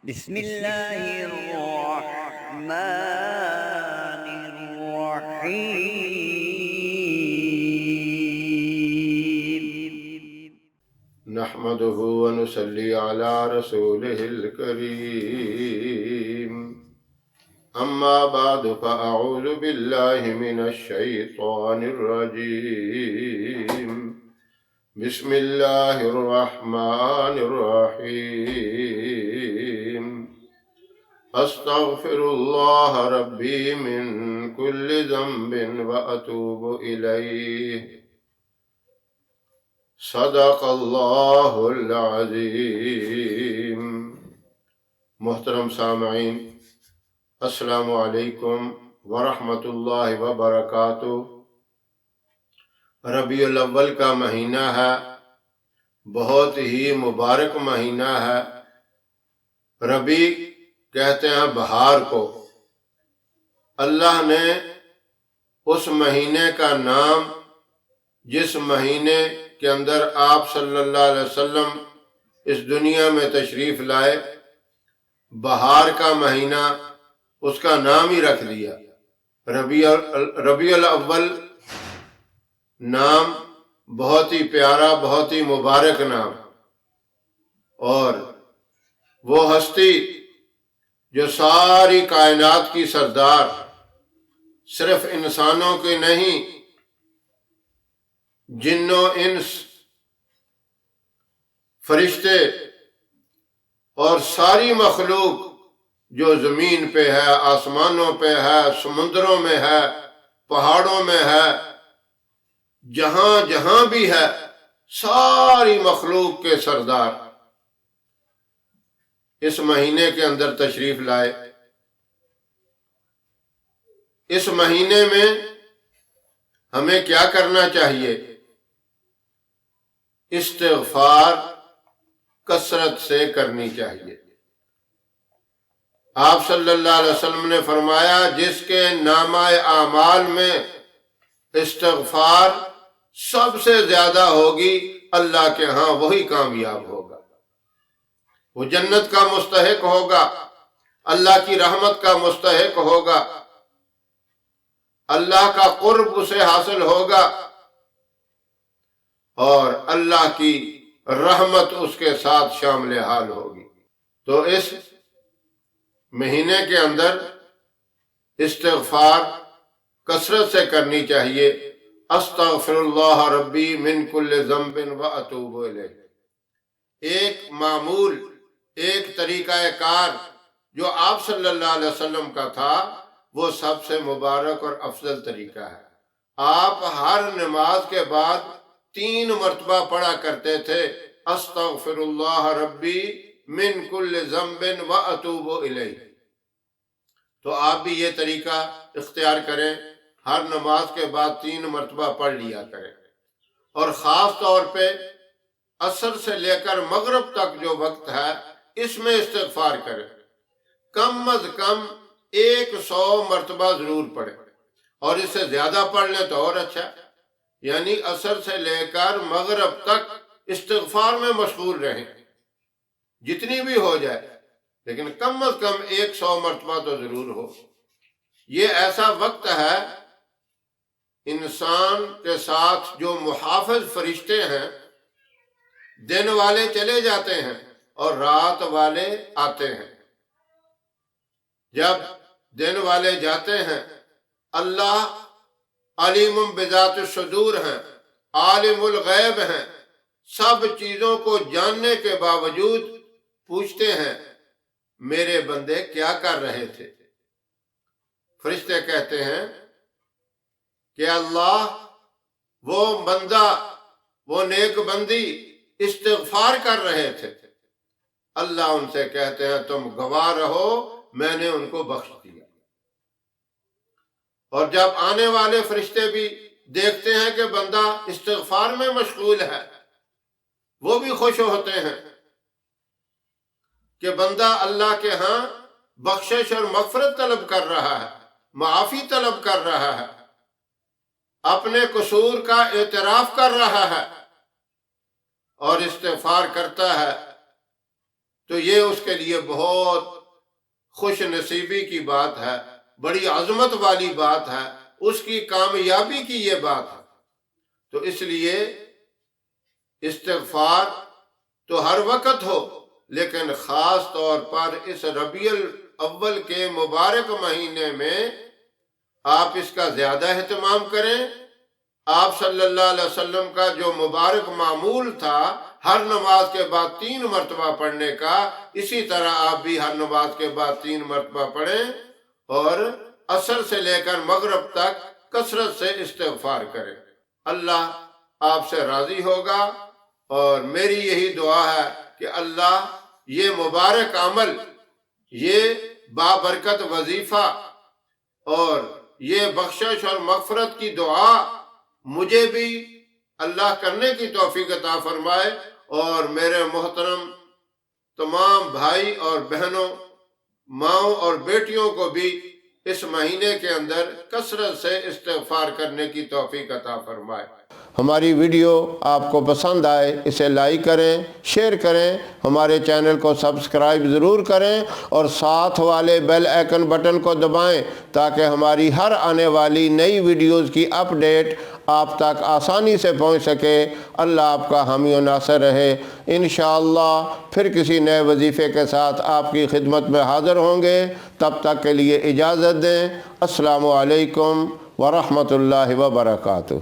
بسم اللہ الرحمن الرحیم۔ نحمده ونصلي على رسوله الكريم. أما بعد فأعوذ بالله من الشيطان الرجيم. بسم الله الرحمن الرحيم. أستغفر الله ربي من كل ذنب وأتوب إليه. صدق اللہ العظیم. محترم سامعین، السلام علیکم ورحمۃ اللہ وبرکاتہ. ربیع الاول کا مہینہ ہے، بہت ہی مبارک مہینہ ہے. ربیع کہتے ہیں بہار کو. اللہ نے اس مہینے کا نام جس مہینے کے اندر آپ صلی اللہ علیہ وسلم اس دنیا میں تشریف لائے، بہار کا مہینہ، اس کا نام ہی رکھ دیا ربیع الاول. نام بہت ہی پیارا، بہت ہی مبارک نام. اور وہ ہستی جو ساری کائنات کی سردار، صرف انسانوں کی نہیں، جنوں انس، فرشتے اور ساری مخلوق جو زمین پہ ہے، آسمانوں پہ ہے، سمندروں میں ہے، پہاڑوں میں ہے، جہاں جہاں بھی ہے، ساری مخلوق کے سردار اس مہینے کے اندر تشریف لائے. اس مہینے میں ہمیں کیا کرنا چاہیے؟ استغفار کثرت سے کرنی چاہیے. آپ صلی اللہ علیہ وسلم نے فرمایا، جس کے نامہ اعمال میں استغفار سب سے زیادہ ہوگی، اللہ کے ہاں وہی کامیاب ہوگا، وہ جنت کا مستحق ہوگا، اللہ کی رحمت کا مستحق ہوگا، اللہ کا قرب اسے حاصل ہوگا، اور اللہ کی رحمت اس کے ساتھ شامل حال ہوگی. تو اس مہینے کے اندر استغفار کثرت سے کرنی چاہیے. استغفر اللہ ربی من کل ذنب واتوب الیہ. ایک معمول، ایک طریقہ کار جو آپ صلی اللہ علیہ وسلم کا تھا، وہ سب سے مبارک اور افضل طریقہ ہے. آپ ہر نماز کے بعد 3 مرتبہ پڑھا کرتے تھے، استغفر اللہ ربی من کل ذنب واتوب الیہ. تو آپ بھی یہ طریقہ اختیار کریں، ہر نماز کے بعد 3 مرتبہ پڑھ لیا کریں. اور خاص طور پہ عصر سے لے کر مغرب تک جو وقت ہے، اس میں استغفار کریں. کم از کم 100 مرتبہ ضرور پڑھیں، اور اس سے زیادہ پڑھ لیں تو اور اچھا. یعنی عصر سے لے کر مغرب تک استغفار میں مشغول رہیں، جتنی بھی ہو جائے، لیکن کم از کم 100 مرتبہ تو ضرور ہو. یہ ایسا وقت ہے انسان کے ساتھ جو محافظ فرشتے ہیں، دن والے چلے جاتے ہیں اور رات والے آتے ہیں. جب دن والے جاتے ہیں، اللہ علیم بذات الصدور ہیں، عالم الغیب ہیں، سب چیزوں کو جاننے کے باوجود پوچھتے ہیں، میرے بندے کیا کر رہے تھے؟ فرشتے کہتے ہیں کہ اللہ، وہ بندہ، وہ نیک بندی استغفار کر رہے تھے. اللہ ان سے کہتے ہیں، تم گواہ رہو، میں نے ان کو بخش دیا. اور جب آنے والے فرشتے بھی دیکھتے ہیں کہ بندہ استغفار میں مشغول ہے، وہ بھی خوش ہوتے ہیں کہ بندہ اللہ کے ہاں بخشش اور مغفرت طلب کر رہا ہے، معافی طلب کر رہا ہے، اپنے قصور کا اعتراف کر رہا ہے اور استغفار کرتا ہے. تو یہ اس کے لیے بہت خوش نصیبی کی بات ہے، بڑی عظمت والی بات ہے، اس کی کامیابی کی یہ بات ہے۔ تو اس لیے استغفار تو ہر وقت ہو، لیکن خاص طور پر اس ربیع الاول کے مبارک مہینے میں آپ اس کا زیادہ اہتمام کریں۔ آپ صلی اللہ علیہ وسلم کا جو مبارک معمول تھا ہر نماز کے بعد 3 مرتبہ پڑھنے کا، اسی طرح آپ بھی ہر نماز کے بعد 3 مرتبہ پڑھیں اور عصر سے لے کر مغرب تک کثرت سے استغفار کریں۔ اللہ آپ سے راضی ہوگا، اور میری یہی دعا ہے کہ اللہ یہ مبارک عمل، یہ بابرکت وظیفہ اور یہ بخشش اور مغفرت کی دعا مجھے بھی اللہ کرنے کی توفیق عطا فرمائے، اور میرے محترم تمام بھائی اور بہنوں، ماؤں اور بیٹیوں کو بھی اس مہینے کے اندر کثرت سے استغفار کرنے کی توفیق عطا فرمائے۔ ہماری ویڈیو آپ کو پسند آئے اسے لائک کریں، شیئر کریں، ہمارے چینل کو سبسکرائب ضرور کریں اور ساتھ والے بیل آئیکن بٹن کو دبائیں تاکہ ہماری ہر آنے والی نئی ویڈیوز کی اپڈیٹ آپ تک آسانی سے پہنچ سکے۔ اللہ آپ کا حامی و ناصر رہے۔ انشاءاللہ پھر کسی نئے وظیفے کے ساتھ آپ کی خدمت میں حاضر ہوں گے، تب تک کے لیے اجازت دیں۔ السلام علیکم ورحمۃ اللہ وبرکاتہ۔